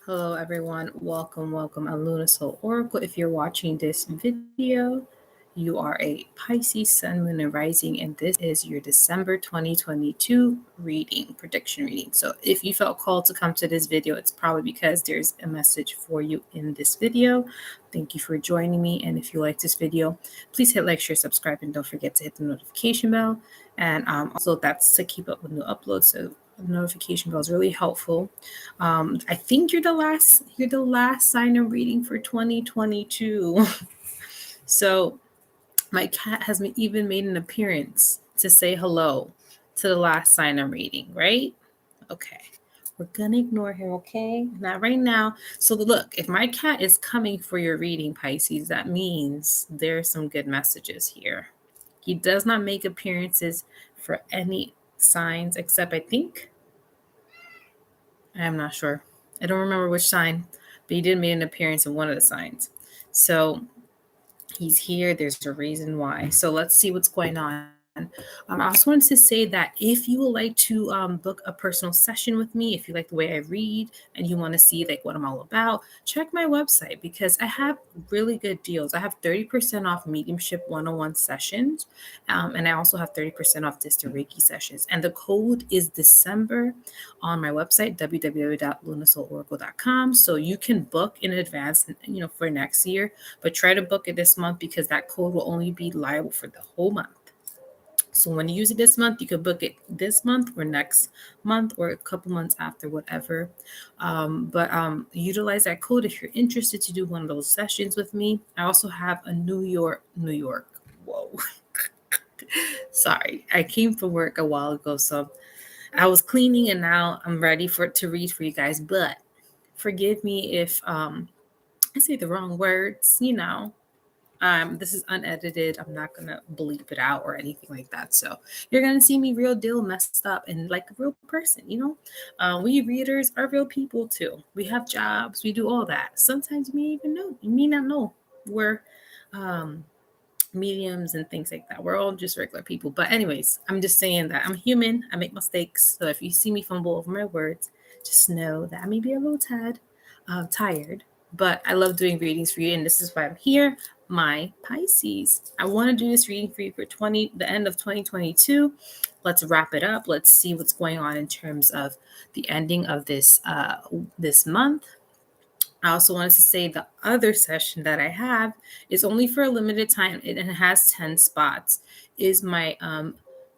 Hello, everyone. Welcome. I'm Luna Soul Oracle. If you're watching this video, you are a Pisces Sun, Moon, and Rising, and this is your December 2022 prediction reading. So if you felt called to come to this video, it's probably because there's a message for you in this video. Thank you for joining me. And if you like this video, please hit like, share, subscribe, and don't forget to hit the notification bell. And also that's to keep up with new uploads. So the notification bell is really helpful. I think you're the last sign I'm reading for 2022. So my cat has even made an appearance to say hello to the last sign I'm reading, right? Okay. We're going to ignore him, okay? Not right now. So look, if my cat is coming for your reading, Pisces, that means there's some good messages here. He does not make appearances for any signs except I'm not sure. I don't remember which sign, but he did make an appearance in one of the signs. So he's here. There's a reason why. So let's see what's going on. I also wanted to say that if you would like to book a personal session with me, if you like the way I read and you want to see like what I'm all about, check my website because I have really good deals. I have 30% off mediumship one-on-one sessions, and I also have 30% off distant Reiki sessions. And the code is December on my website, www.lunasoulauracle.com. So you can book in advance, for next year, but try to book it this month because that code will only be liable for the whole month. So when you use it this month, you could book it this month or next month or a couple months after, whatever. But utilize that code if you're interested to do one of those sessions with me. I also have a New York. Whoa. Sorry. I came from work a while ago, so I was cleaning and now I'm ready to read for you guys. But forgive me if I say the wrong words, This is unedited. I'm not going to bleep it out or anything like that. So you're going to see me real deal messed up and like a real person, We readers are real people too. We have jobs. We do all that. Sometimes you may not know we're mediums and things like that. We're all just regular people. But anyways, I'm just saying that I'm human. I make mistakes. So if you see me fumble over my words, just know that I may be a little tad tired. But I love doing readings for you, and this is why I'm here. My Pisces. I want to do this reading for you for the end of 2022. Let's wrap it up. Let's see what's going on in terms of the ending of this month. I also wanted to say the other session that I have is only for a limited time. It has 10 spots. Is my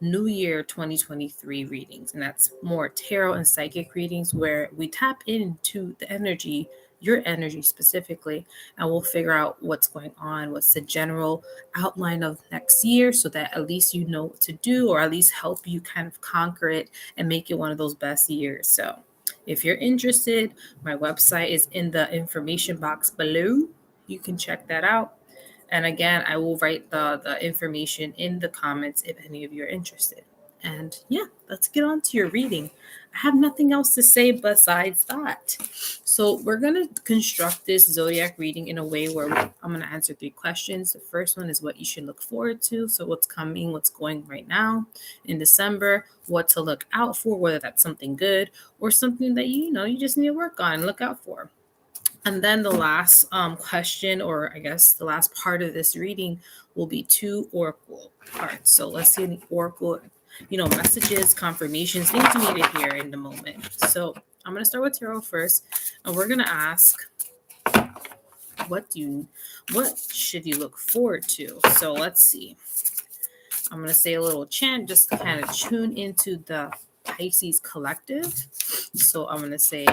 New Year 2023 readings, and that's more tarot and psychic readings where we tap into the energy, your energy specifically, and we'll figure out what's going on, what's the general outline of next year so that at least you know what to do or at least help you kind of conquer it and make it one of those best years. So if you're interested, my website is in the information box below. You can check that out. And again, I will write the information in the comments if any of you are interested. And yeah, let's get on to your reading. I have nothing else to say besides that. So we're going to construct this zodiac reading in a way where I'm going to answer 3 questions. The first one is what you should look forward to. So what's coming, what's going right now in December, what to look out for, whether that's something good or something that you just need to work on, look out for. And then the last question, or I guess the last part of this reading, will be 2 oracle cards. So let's see any oracle, messages, confirmations, things you need to hear in the moment. So I'm going to start with tarot first, and we're going to ask, what should you look forward to? So let's see. I'm going to say a little chant just to kind of tune into the Pisces collective. So I'm going to say,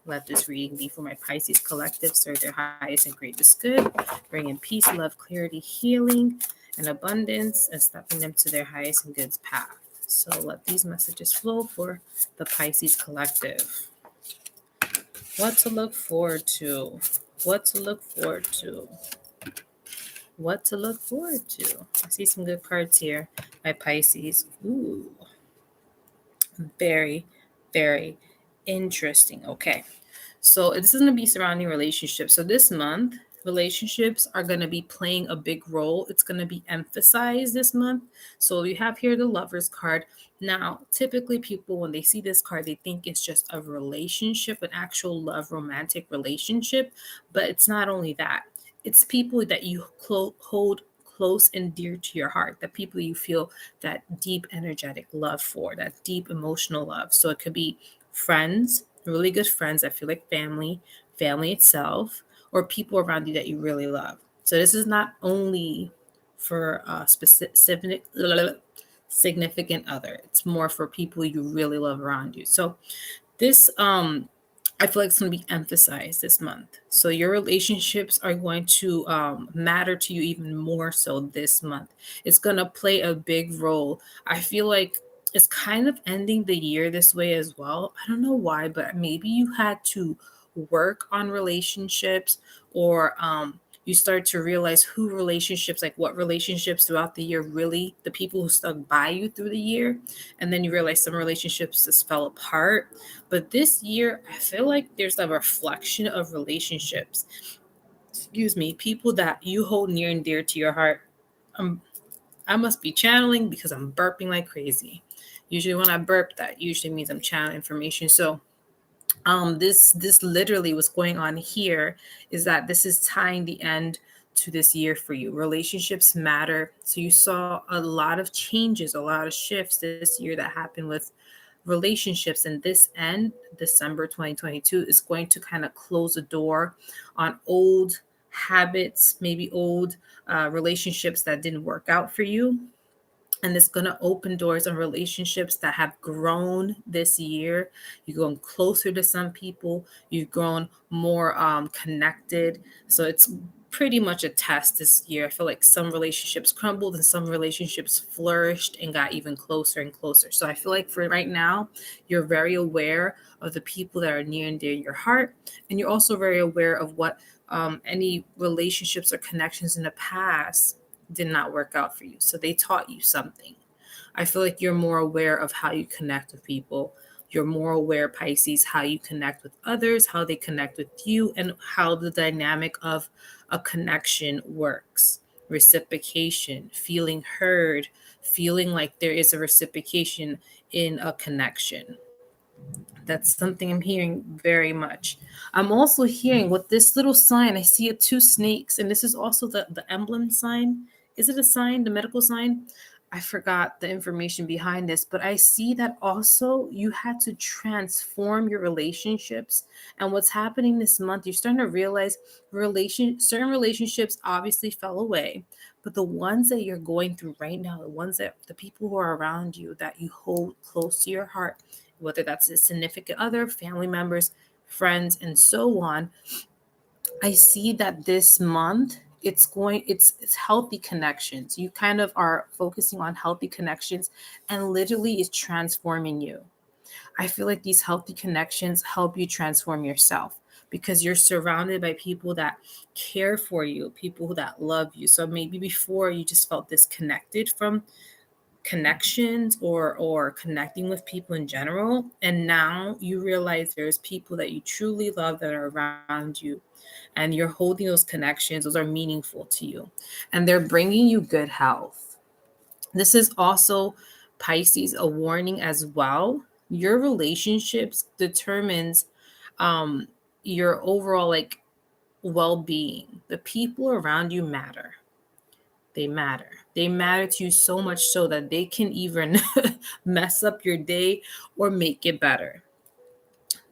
let this reading be for my Pisces collective, serve their highest and greatest good, bring in peace, love, clarity, healing, and abundance, and stepping them to their highest and good path. So let these messages flow for the Pisces collective. What to look forward to. What to look forward to. What to look forward to. I see some good cards here by Pisces. Ooh. Very, very interesting. Okay. So this is going to be surrounding relationships. So this month, Relationships are going to be playing a big role. It's going to be emphasized this month. So you have here the Lovers card. Now, typically people, when they see this card, they think it's just a relationship, an actual love, romantic relationship. But it's not only that. It's people that you hold close and dear to your heart, the people you feel that deep energetic love for, that deep emotional love. So it could be friends, really good friends that feel like family, family itself, or people around you that you really love. So this is not only for a specific significant other. It's more for people you really love around you. So this I feel like it's going to be emphasized this month. So your relationships are going to matter to you even more so this month. It's going to play a big role. I feel like it's kind of ending the year this way as well. I don't know why, but maybe you had to work on relationships, or you start to realize who relationships, like what relationships throughout the year, really the people who stuck by you through the year. And then you realize some relationships just fell apart. But this year, I feel like there's a reflection of relationships. Excuse me, people that you hold near and dear to your heart. I must be channeling because I'm burping like crazy. Usually when I burp, that usually means I'm channeling information. So this literally what's going on here is that this is tying the end to this year for you. Relationships matter. So you saw a lot of changes, a lot of shifts this year that happened with relationships, and this end December 2022 is going to kind of close the door on old habits, maybe old relationships that didn't work out for you, and it's going to open doors on relationships that have grown this year. You've grown closer to some people, you've grown more connected. So it's pretty much a test this year. I feel like some relationships crumbled and some relationships flourished and got even closer and closer. So I feel like for right now, you're very aware of the people that are near and dear to your heart, and you're also very aware of what any relationships or connections in the past did not work out for you. So they taught you something. I feel like you're more aware of how you connect with people. You're more aware, Pisces, how you connect with others, how they connect with you, and how the dynamic of a connection works. Reciprocation, feeling heard, feeling like there is a reciprocation in a connection. That's something I'm hearing very much. I'm also hearing with this little sign, I see it two snakes, and this is also the emblem sign. Is it a sign, the medical sign? I forgot the information behind this, but I see that also you had to transform your relationships. And what's happening this month, you're starting to realize certain relationships obviously fell away, but the ones that you're going through right now, the people who are around you that you hold close to your heart, whether that's a significant other, family members, friends, and so on. I see that this month it's healthy connections. You kind of are focusing on healthy connections, and literally is transforming you. I feel like these healthy connections help you transform yourself because you're surrounded by people that care for you, people that love you. So maybe before you just felt disconnected from connections or connecting with people in general, and now you realize there's people that you truly love that are around you, and you're holding those connections. Those are meaningful to you, and they're bringing you good health. This is also, Pisces, a warning as well. Your relationships determines your overall like well-being. The people around you matter. They matter. They matter to you so much so that they can even mess up your day or make it better.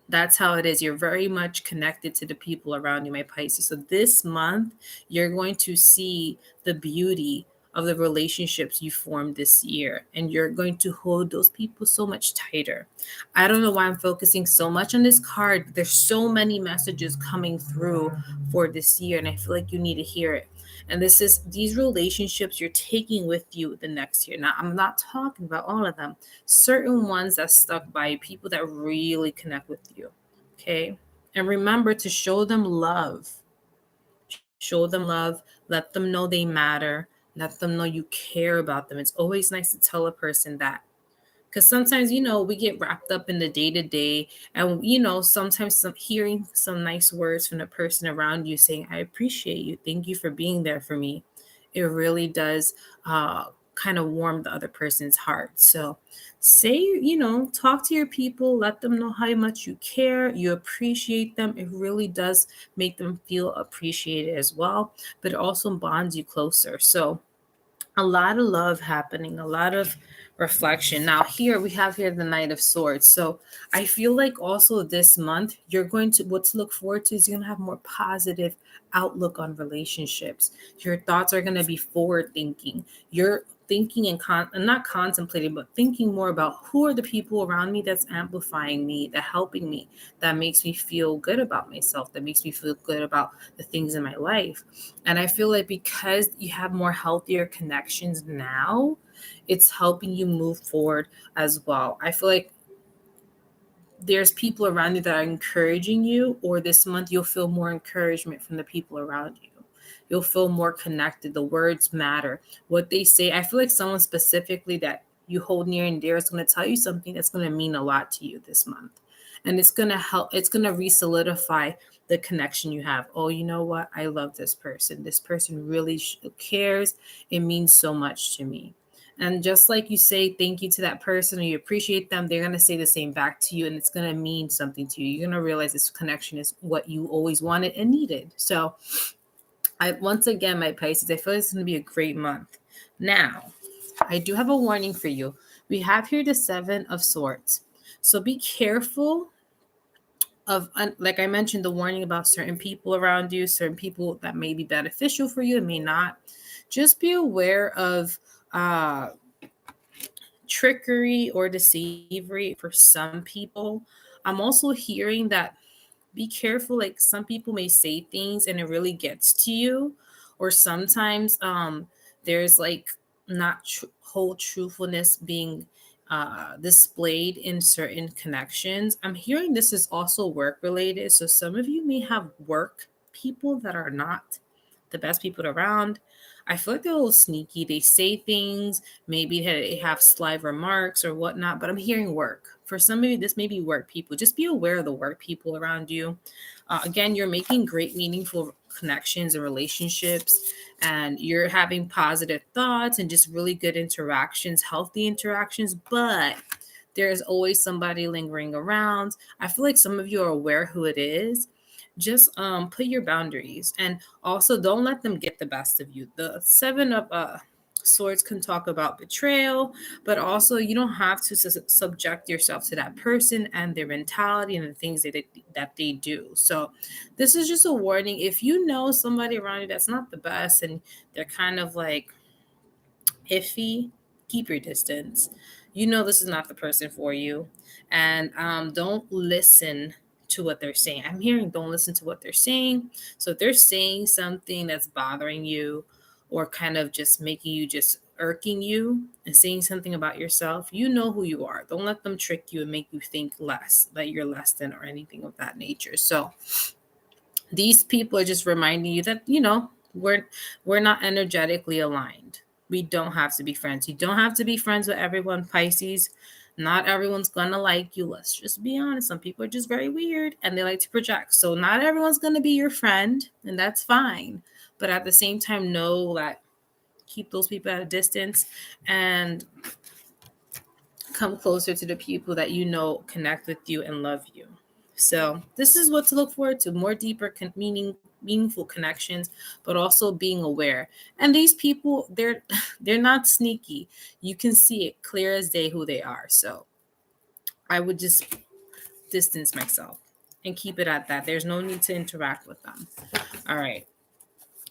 That's how it is. You're very much connected to the people around you, my Pisces. So this month, you're going to see the beauty of the relationships you formed this year, and you're going to hold those people so much tighter. I don't know why I'm focusing so much on this card. There's so many messages coming through for this year, and I feel like you need to hear it. And this is these relationships you're taking with you the next year. Now, I'm not talking about all of them, certain ones that stuck by you, people that really connect with you. Okay. And remember to show them love. Show them love. Let them know they matter. Let them know you care about them. It's always nice to tell a person that. Because sometimes, we get wrapped up in the day to day, and, sometimes hearing some nice words from the person around you saying, I appreciate you. Thank you for being there for me. It really does kind of warm the other person's heart. So say, talk to your people, let them know how much you care, you appreciate them. It really does make them feel appreciated as well, but it also bonds you closer. So a lot of love happening, a lot of reflection. Now, here we have here the Knight of Swords. So I feel like also this month, you're going to, what to look forward to is you're going to have more positive outlook on relationships. Your thoughts are going to be forward thinking. You're thinking and not contemplating, but thinking more about who are the people around me that's amplifying me, that helping me, that makes me feel good about myself, that makes me feel good about the things in my life. And I feel like because you have more healthier connections now, it's helping you move forward as well. I feel like there's people around you that are encouraging you, or this month you'll feel more encouragement from the people around you. You'll feel more connected. The words matter. What they say, I feel like someone specifically that you hold near and dear is going to tell you something that's going to mean a lot to you this month. And it's going to help, it's going to re-solidify the connection you have. Oh, you know what? I love this person. This person really cares. It means so much to me. And just like you say thank you to that person or you appreciate them, they're going to say the same back to you, and it's going to mean something to you. You're going to realize this connection is what you always wanted and needed. So once again, my Pisces, I feel like it's going to be a great month. Now, I do have a warning for you. We have here the Seven of Swords. So be careful of, like I mentioned, the warning about certain people around you, certain people that may be beneficial for you and may not. Just be aware of trickery or deceivery for some people. I'm also hearing that be careful, like some people may say things and it really gets to you, or sometimes there's like not whole truthfulness being displayed in certain connections. I'm hearing this is also work related, so some of you may have work people that are not the best people around. I feel like they're a little sneaky. They say things, maybe they have sly remarks or whatnot, but I'm hearing work. For some of you, this may be work people. Just be aware of the work people around you. Again, you're making great, meaningful connections and relationships, and you're having positive thoughts and just really good interactions, healthy interactions, but there's always somebody lingering around. I feel like some of you are aware who it is. Just put your boundaries, and also don't let them get the best of you. The Seven of Swords can talk about betrayal, but also you don't have to subject yourself to that person and their mentality and the things that they do. So this is just a warning. If you know somebody around you that's not the best and they're kind of like iffy, keep your distance. You know this is not the person for you. And don't listen to what they're saying. I'm hearing don't listen to what they're saying. So if they're saying something that's bothering you or kind of just making you just irking you and saying something about yourself, you know who you are. Don't let them trick you and make you think less, that you're less than or anything of that nature. So these people are just reminding you that, we're not energetically aligned. We don't have to be friends. You don't have to be friends with everyone, Pisces. Not everyone's gonna like you. Let's just be honest. Some people are just very weird and they like to project. So not everyone's gonna be your friend, and that's fine. But at the same time, know that keep those people at a distance and come closer to the people that you know connect with you and love you. So this is what to look forward to: more deeper meaningful connections, but also being aware. And these people, they're not sneaky. You can see it clear as day who they are. So I would just distance myself and keep it at that. There's no need to interact with them. All right.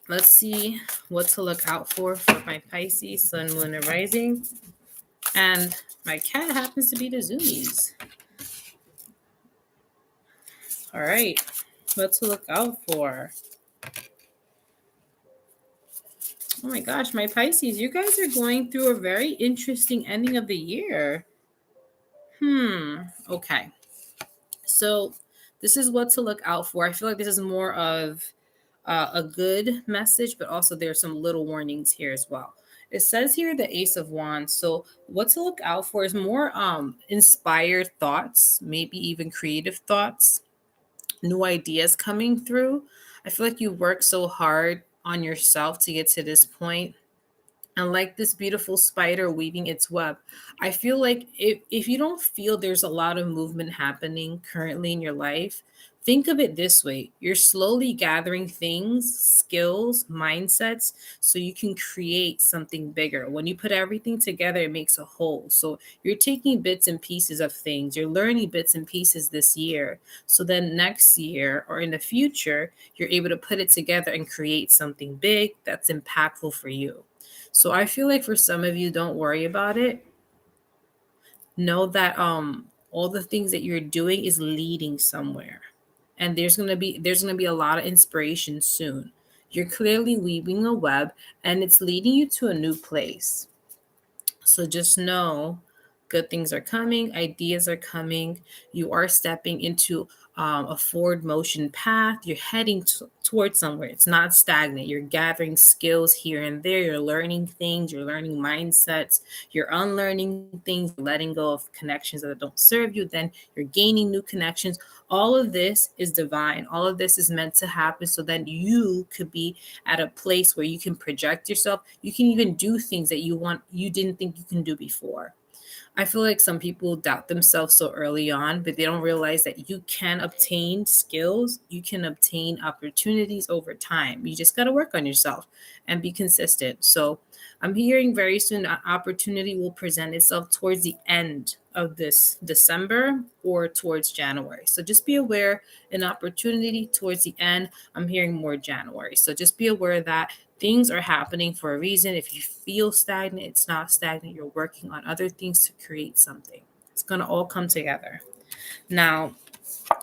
Let's see what to look out for my Pisces, Sun, Moon, and Rising. And my cat happens to be the Zoomies. All right. What to look out for. Oh my gosh, my Pisces, you guys are going through a very interesting ending of the year. Okay. So this is what to look out for. I feel like this is more of a good message, but also there's some little warnings here as well. It says here the Ace of Wands. So what to look out for is more inspired thoughts, maybe even creative thoughts, new ideas coming through. I feel like you work so hard on yourself to get to this point, and like this beautiful spider weaving its web. I feel like if you don't feel there's a lot of movement happening currently in your life, think of it this way: you're slowly gathering things, skills, mindsets, so you can create something bigger. When you put everything together, it makes a whole. So you're taking bits and pieces of things, you're learning bits and pieces this year, so then next year or in the future you're able to put it together and create something big that's impactful for you. So I feel like for some of you, don't worry about it. Know that all the things that you're doing is leading somewhere. And there's gonna be a lot of inspiration soon. You're clearly weaving a web and it's leading you to a new place. So just know good things are coming, ideas are coming. You are stepping into a forward motion path. You're heading towards somewhere. It's not stagnant. You're gathering skills here and there. You're learning things. You're learning mindsets. You're unlearning things, letting go of connections that don't serve you. Then you're gaining new connections. All of this is divine. All of this is meant to happen so that you could be at a place where you can project yourself. You can even do things that you didn't think you can do before. I feel like some people doubt themselves so early on, but they don't realize that you can obtain skills, you can obtain opportunities over time. You just got to work on yourself and be consistent. So I'm hearing very soon an opportunity will present itself towards the end of this December or towards January. So just be aware, an opportunity towards the end. I'm hearing more January. So just be aware that things are happening for a reason. If you feel stagnant, it's not stagnant. You're working on other things to create something. It's going to all come together. Now,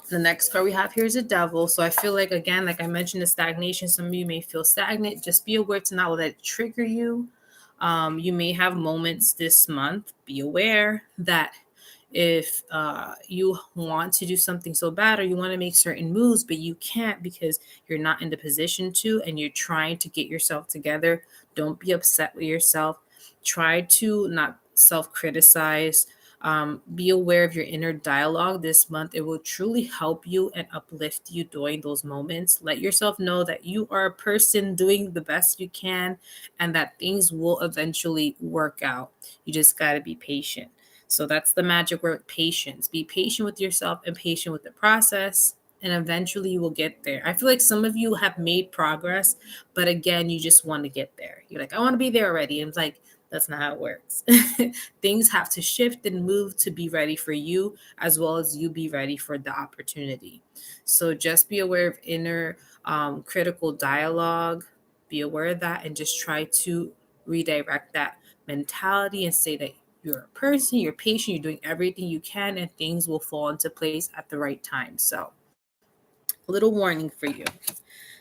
the next card we have here is a devil. So I feel like, again, like I mentioned, the stagnation, some of you may feel stagnant. Just be aware to not let it trigger you. You may have moments this month. Be aware that if you want to do something so bad or you want to make certain moves, but you can't because you're not in the position to and you're trying to get yourself together, don't be upset with yourself. Try to not self-criticize. Be aware of your inner dialogue this month. It will truly help you and uplift you during those moments. Let yourself know that you are a person doing the best you can and that things will eventually work out. You just got to be patient. So that's the magic word, patience. Be patient with yourself and patient with the process, and eventually you will get there. I feel like some of you have made progress, but again, you just want to get there. You're like, I want to be there already. And it's like, that's not how it works. Things have to shift and move to be ready for you, as well as you be ready for the opportunity. So just be aware of inner critical dialogue. Be aware of that and just try to redirect that mentality and say that you're a person, you're patient, you're doing everything you can, and things will fall into place at the right time. So, a little warning for you.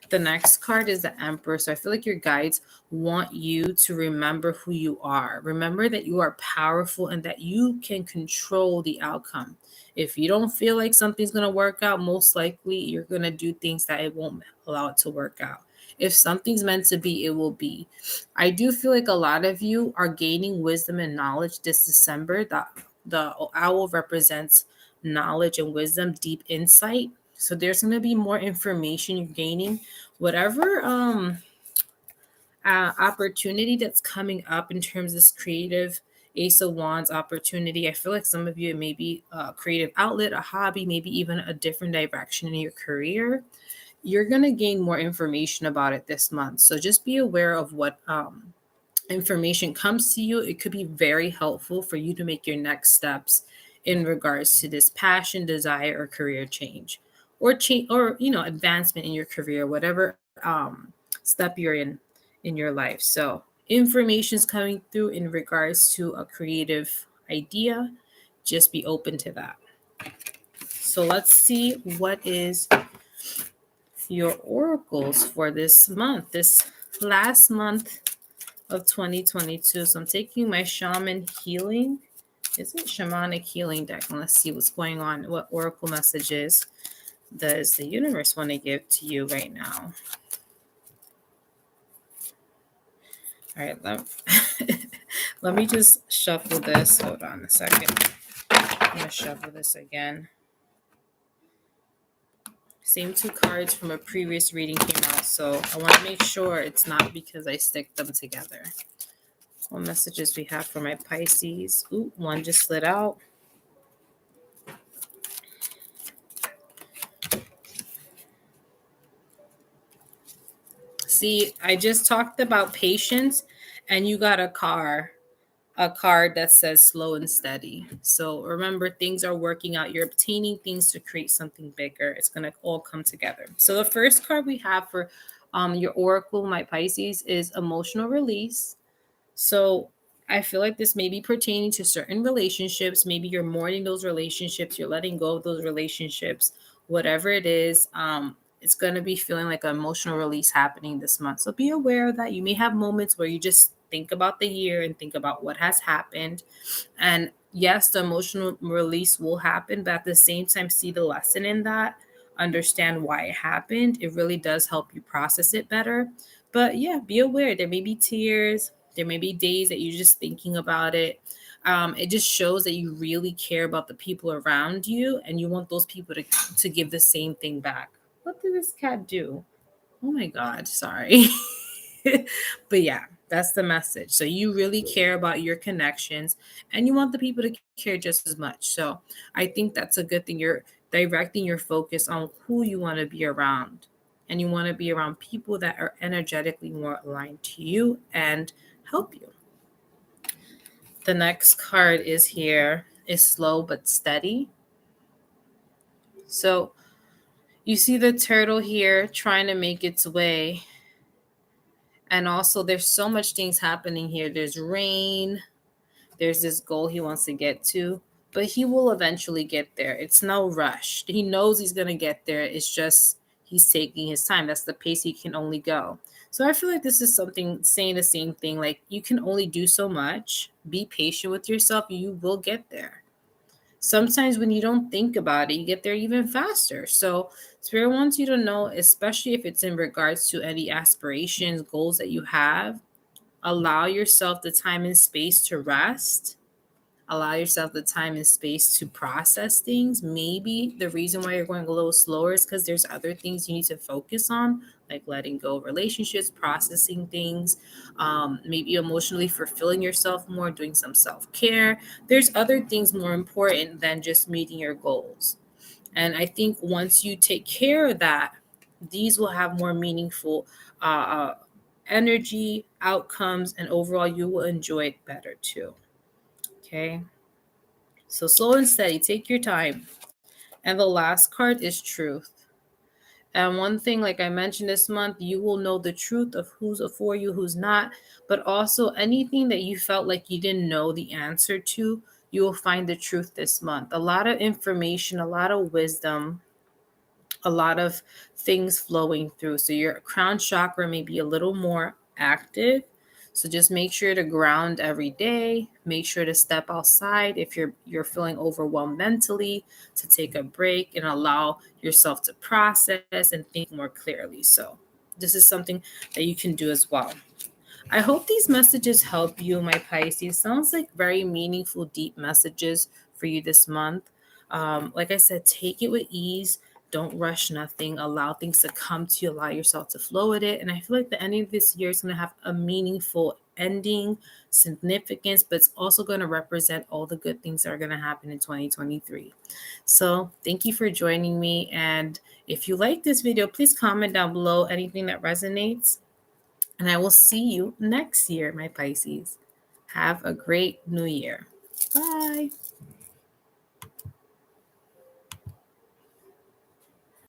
The next card is the Emperor. So I feel like your guides want you to remember who you are. Remember that you are powerful and that you can control the outcome. If you don't feel like something's going to work out, most likely you're going to do things that it won't allow it to work out. If something's meant to be, it will be. I do feel like a lot of you are gaining wisdom and knowledge this December. The owl represents knowledge and wisdom, deep insight. So there's going to be more information you're gaining. Whatever opportunity that's coming up in terms of this creative Ace of Wands opportunity, I feel like some of you, it may be a creative outlet, a hobby, maybe even a different direction in your career. You're going to gain more information about it this month. So just be aware of what information comes to you. It could be very helpful for you to make your next steps in regards to this passion, desire, or career change, or change, or advancement in your career, whatever step you're in your life. So information is coming through in regards to a creative idea. Just be open to that. So let's see what is your oracles for this month, this last month of 2022. So I'm taking my shaman healing. Is it shamanic healing deck? And let's see what's going on. What oracle messages does the universe want to give to you right now? All right, let me just shuffle this. Hold on a second. I'm going to shuffle this again. Same two cards from a previous reading came out, so I want to make sure it's not because I stick them together. What messages we have for my Pisces? Ooh, one just slid out. See, I just talked about patience, and you got a card that says slow and steady. So remember, things are working out. You're obtaining things to create something bigger. It's going to all come together. So the first card we have for your oracle, my Pisces, is emotional release. So I feel like this may be pertaining to certain relationships. Maybe you're mourning those relationships, you're letting go of those relationships, whatever it is. It's going to be feeling like an emotional release happening this month. So be aware that you may have moments where you just think about the year and think about what has happened. And yes, the emotional release will happen, but at the same time, see the lesson in that, understand why it happened. It really does help you process it better. But yeah, be aware there may be tears, there may be days that you're just thinking about it. It just shows that you really care about the people around you and you want those people to give the same thing back. What did this cat do? Oh my God, sorry. But yeah, that's the message. So you really care about your connections and you want the people to care just as much. So I think that's a good thing. You're directing your focus on who you want to be around. And you want to be around people that are energetically more aligned to you and help you. The next card is slow but steady. So you see the turtle here trying to make its way. And also there's so much things happening here. There's rain. There's this goal he wants to get to, but he will eventually get there. It's no rush. He knows he's going to get there. It's just he's taking his time. That's the pace he can only go. So I feel like this is something saying the same thing. Like you can only do so much. Be patient with yourself. You will get there. Sometimes when you don't think about it, you get there even faster. So Spirit wants you to know, especially if it's in regards to any aspirations, goals that you have, allow yourself the time and space to rest. Allow yourself the time and space to process things. Maybe the reason why you're going a little slower is because there's other things you need to focus on, like letting go of relationships, processing things, maybe emotionally fulfilling yourself more, doing some self-care. There's other things more important than just meeting your goals. And I think once you take care of that, these will have more meaningful energy, outcomes, and overall you will enjoy it better too. Okay. So slow and steady, take your time. And the last card is truth. And one thing, like I mentioned this month, you will know the truth of who's for you, who's not, but also anything that you felt like you didn't know the answer to, you will find the truth this month. A lot of information, a lot of wisdom, a lot of things flowing through. So your crown chakra may be a little more active. So just make sure to ground every day. Make sure to step outside if you're feeling overwhelmed mentally, to take a break and allow yourself to process and think more clearly. So this is something that you can do as well. I hope these messages help you, my Pisces. Sounds like very meaningful, deep messages for you this month. Like I said, take it with ease. Don't rush nothing. Allow things to come to you. Allow yourself to flow with it. And I feel like the ending of this year is going to have a meaningful ending, significance, but it's also going to represent all the good things that are going to happen in 2023. So thank you for joining me. And if you like this video, please comment down below anything that resonates. And I will see you next year, my Pisces. Have a great new year. Bye.